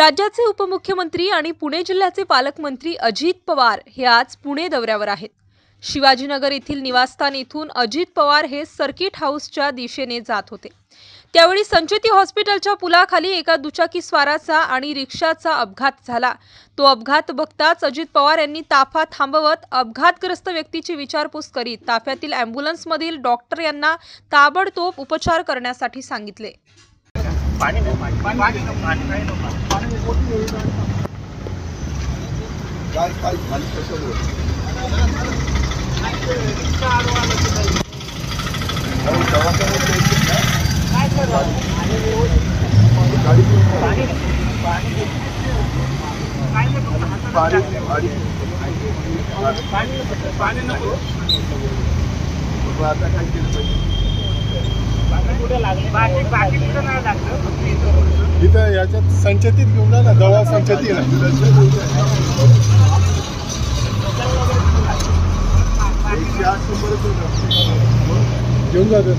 राज्याचे उपमुख्यमंत्री आणि पुणे जिल्ह्याचे पालकमंत्री अजित पवार हे आज पुणे दौऱ्यावर आहेत। शिवाजीनगर येथील निवासस्थान येथून अजित पवार हे सर्किट हाऊसच्या दिशेने जात होते। त्यावेळी संचेती हॉस्पिटलच्या पुलाखाली एका दुचाकी स्वाराचा आणि रिक्षाचा अपघात झाला। तो अपघात बघताच अजित पवार यांनी ताफा थांबवत अपघातग्रस्त व्यक्तीची विचारपूस करीत ताफ्यातील ॲम्ब्युलन्समधील डॉक्टर यांना ताबडतोब उपचार करण्यासाठी सांगितले। इथं याच्यात संचेतीत घेऊन जा ना, दवा संचेती ना घेऊन जातो।